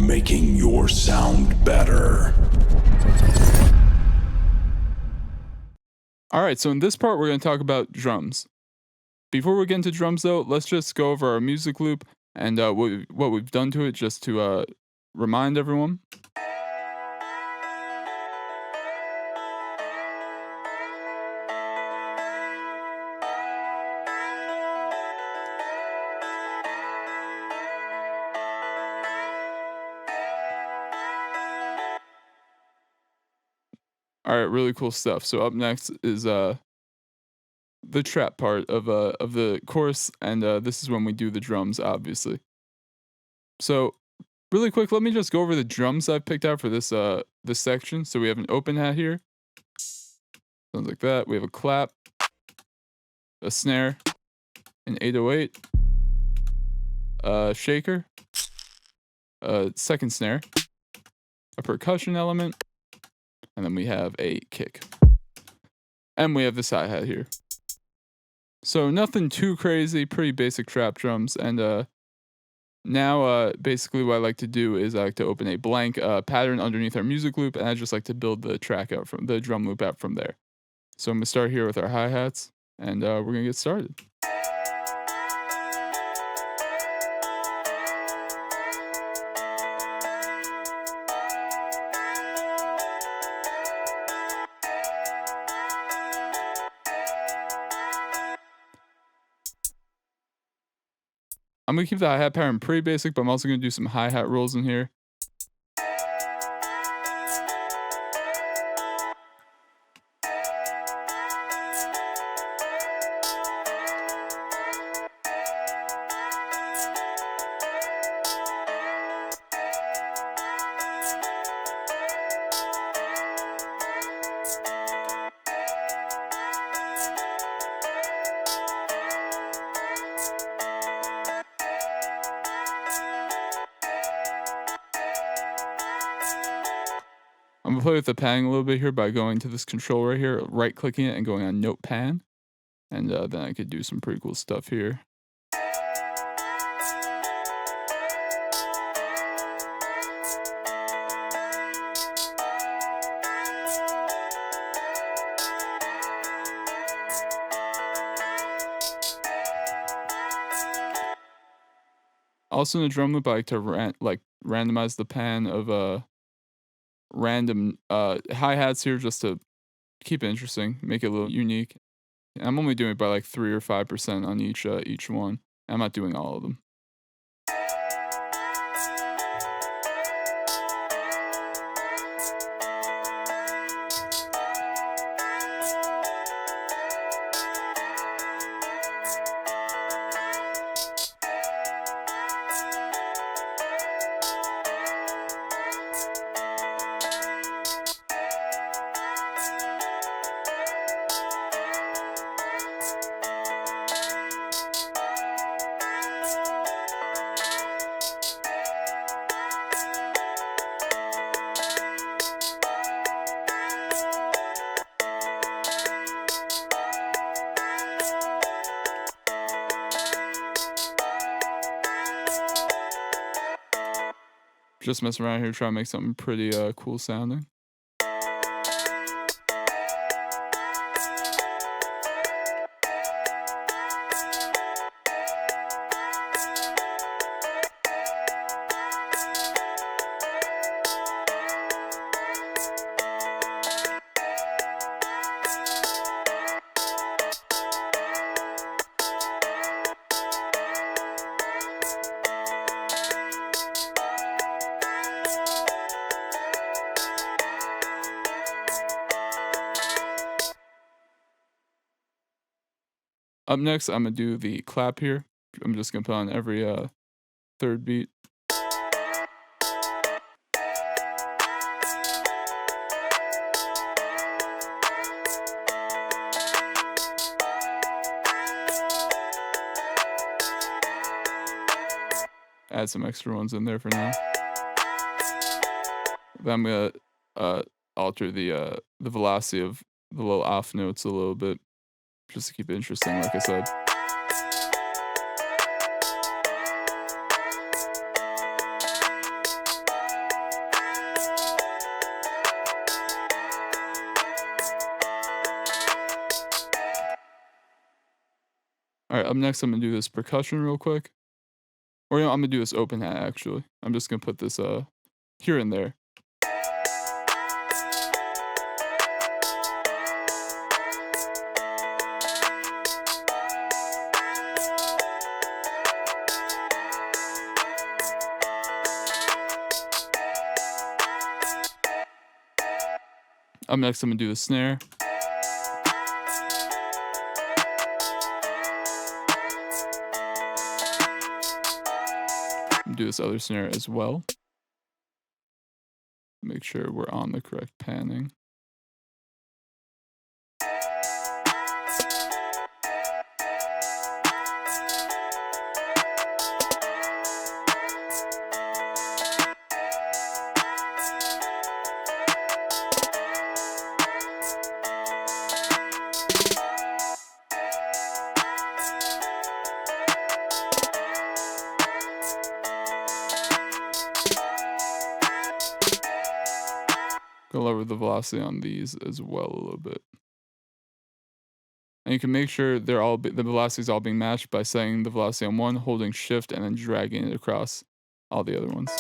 making your sound better. All right, so in this part, we're going to talk about drums. Before we get into drums, though, let's just go over our music loop and what we've done to it, just to remind everyone. All right, really cool stuff. So up next is the trap part of the chorus, and this is when we do the drums, obviously. So really quick, let me just go over the drums I've picked out for this this section. So we have an open hat here, sounds like that. We have a clap, a snare, an 808, a shaker, a second snare, a percussion element, and then we have a kick. And we have this hi-hat here. So nothing too crazy, pretty basic trap drums. And now basically what I like to do is I like to open a blank pattern underneath our music loop, and I just like to build the track out from the drum loop out from there. So I'm gonna start here with our hi-hats, and we're gonna get started. I'm gonna keep the hi-hat pattern pretty basic, but I'm also gonna do some hi-hat rolls in here. I'm gonna play with the panning a little bit here by going to this control right here, right clicking it and going on note pan. And then I could do some pretty cool stuff here. Also in the drum loop, I like to randomize the pan of random hi-hats here just to keep it interesting, make it a little unique. And I'm only doing it by like 3 or 5% on each one. I'm not doing all of them. Just messing around here, trying to make something pretty cool sounding. Up next, I'm gonna do the clap here. I'm just gonna put on every third beat. Add some extra ones in there for now. Then I'm gonna alter the velocity of the little off notes a little bit, just to keep it interesting, like I said. Alright, up next, I'm gonna do this percussion real quick. Or, I'm gonna do this open hat, actually. I'm just gonna put this, here and there. Up next, I'm gonna do the snare. Do this other snare as well. Make sure we're on the correct panning. Go lower the velocity on these as well a little bit. And you can make sure the velocity is all being matched by setting the velocity on one, holding shift, and then dragging it across all the other ones.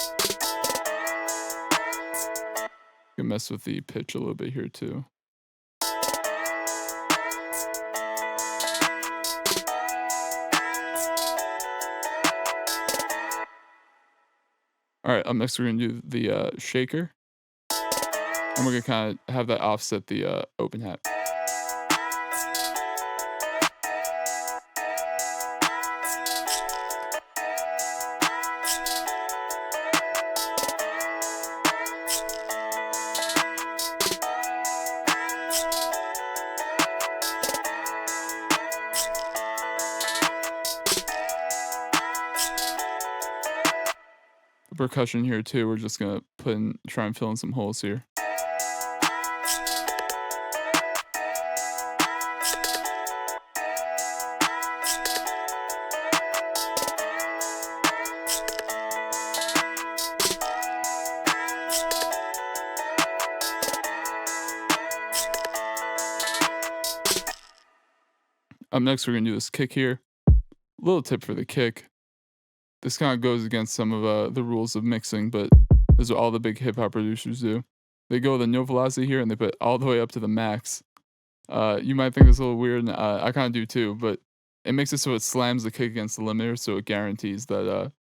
You can mess with the pitch a little bit here too. Alright, up next we're gonna do the shaker. And we're gonna kinda have that offset the open hat. The percussion here too, we're just gonna try and fill in some holes here. Up next, we're gonna do this kick here. Little tip for the kick. This kind of goes against some of the rules of mixing, but this is what all the big hip hop producers do. They go with a no velocity here and they put all the way up to the max. You might think this is a little weird, and I kind of do too, but it makes it so it slams the kick against the limiter, so it guarantees that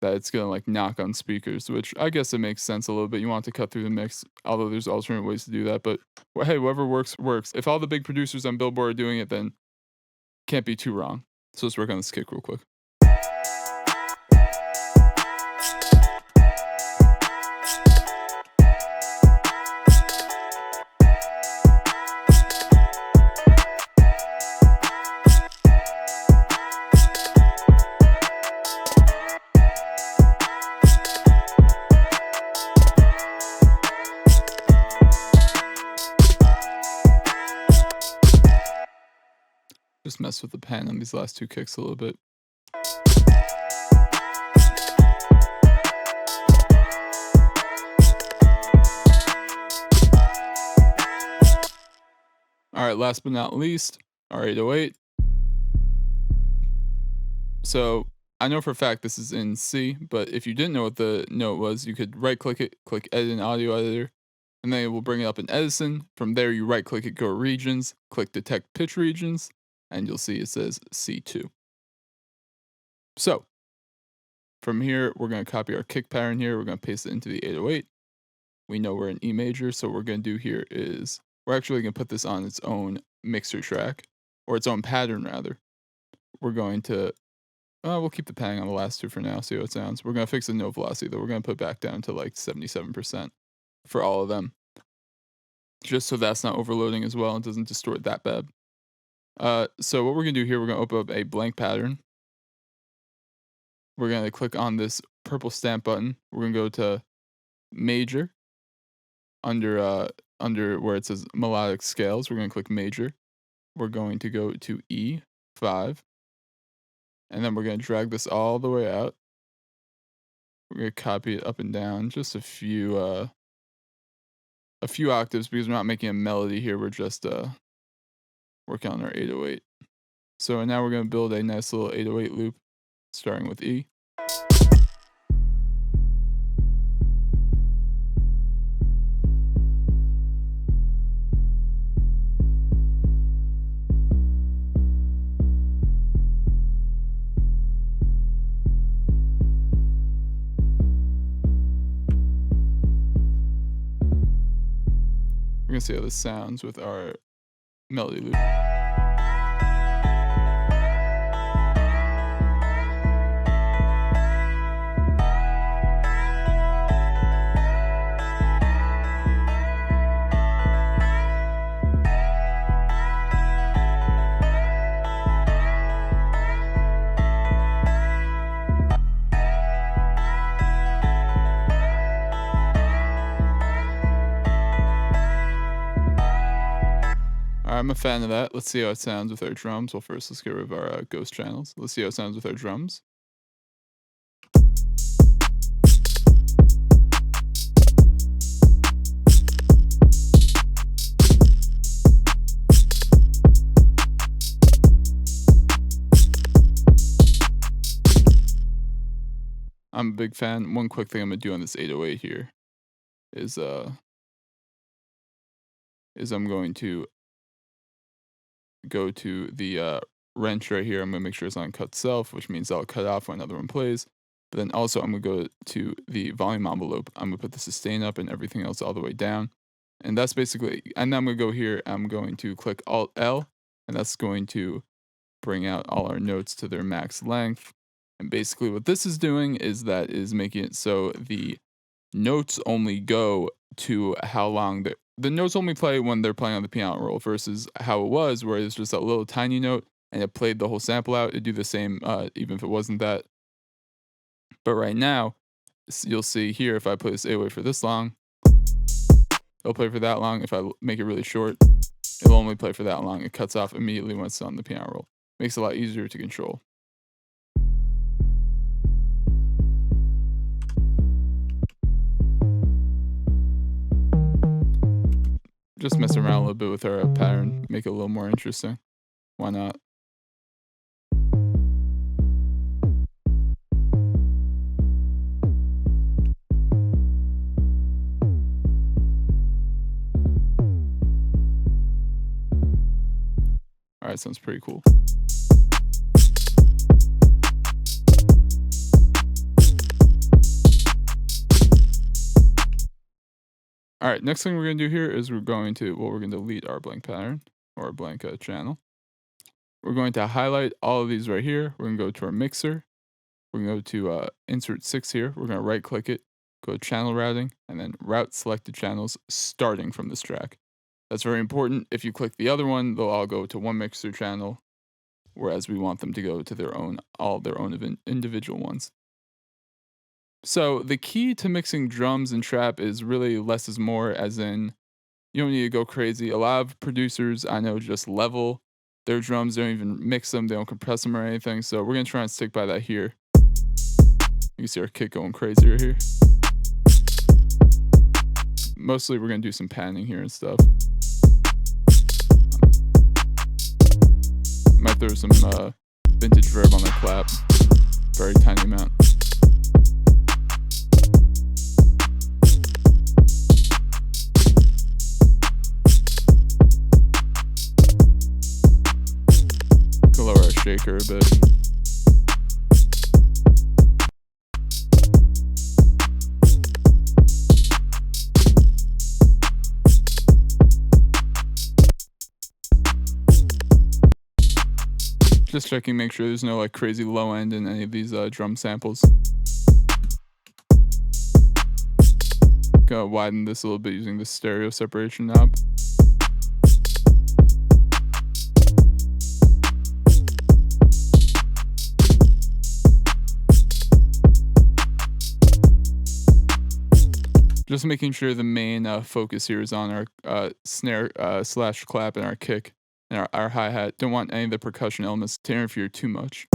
that it's gonna like knock on speakers, which I guess it makes sense a little bit. You want to cut through the mix, although there's alternate ways to do that. But hey, whatever works, works. If all the big producers on Billboard are doing it, then can't be too wrong. So let's work on this kick real quick. Just mess with the pen on these last two kicks a little bit. Alright, last but not least, our 808. So, I know for a fact this is in C, but if you didn't know what the note was, you could right-click it, click Edit in Audio Editor, and then it will bring it up in Edison. From there, you right-click it, go Regions, click Detect Pitch Regions, and you'll see it says C2. So, from here, we're going to copy our kick pattern here. We're going to paste it into the 808. We know we're in E major, so what we're going to do here is we're actually going to put this on its own mixer track, or its own pattern, rather. We're going to, we'll keep the panning on the last two for now, see how it sounds. We're going to fix the note velocity, though. We're going to put back down to like 77% for all of them, just so that's not overloading as well and doesn't distort that bad. So what we're going to do here, we're going to open up a blank pattern. We're going to click on this purple stamp button. We're going to go to Major. Under where it says Melodic Scales, we're going to click Major. We're going to go to E5. And then we're going to drag this all the way out. We're going to copy it up and down just a few octaves, because we're not making a melody here. We're just working on our 808. So now we're going to build a nice little 808 loop starting with E. We're going to see how this sounds with our melody loop. I'm a fan of that. Let's see how it sounds with our drums. Well, first, let's get rid of our ghost channels. Let's see how it sounds with our drums. I'm a big fan. One quick thing I'm gonna do on this 808 here is I'm going to go to the wrench right here. I'm gonna make sure it's on cut self, which means I'll cut off when another one plays. But then also I'm gonna go to the volume envelope. I'm gonna put the sustain up and everything else all the way down. And that's basically, and then I'm gonna go here, I'm going to click Alt L, and that's going to bring out all our notes to their max length. And basically what this is doing is making it so the notes only go to how long the notes only play when they're playing on the piano roll, versus how it was where it's just a little tiny note and it played the whole sample out. It'd do the same even if it wasn't that. But right now, you'll see here, if I play this 808 for this long, it'll play for that long. If I make it really short, it'll only play for that long. It cuts off immediately when it's on the piano roll. Makes it a lot easier to control. Just mess around a little bit with our pattern, make it a little more interesting. Why not? Alright, sounds pretty cool. All right, next thing we're going to do here is we're going to delete our blank pattern or blank channel. We're going to highlight all of these right here. We're going to go to our mixer. We're going to go to insert 6 here. We're going to right click it, go to channel routing, and then route selected channels starting from this track. That's very important. If you click the other one, they'll all go to one mixer channel, whereas we want them to go to all their own individual ones. So the key to mixing drums and trap is really less is more, as in you don't need to go crazy. A lot of producers I know just level their drums. They don't even mix them. They don't compress them or anything. So we're going to try and stick by that here. You can see our kick going crazy right here. Mostly we're going to do some panning here and stuff. Might throw some vintage verb on the clap. Very tiny amount. Lower our shaker a bit. Just checking, make sure there's no like crazy low end in any of these drum samples. Gonna widen this a little bit using the stereo separation knob. Just making sure the main focus here is on our snare slash clap and our kick and our hi-hat. Don't want any of the percussion elements to interfere too much.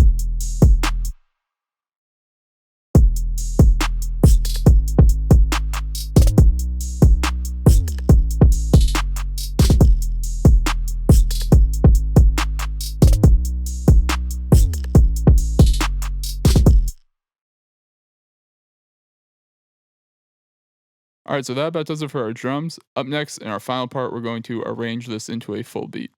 Alright, so that about does it for our drums. Up next, in our final part, we're going to arrange this into a full beat.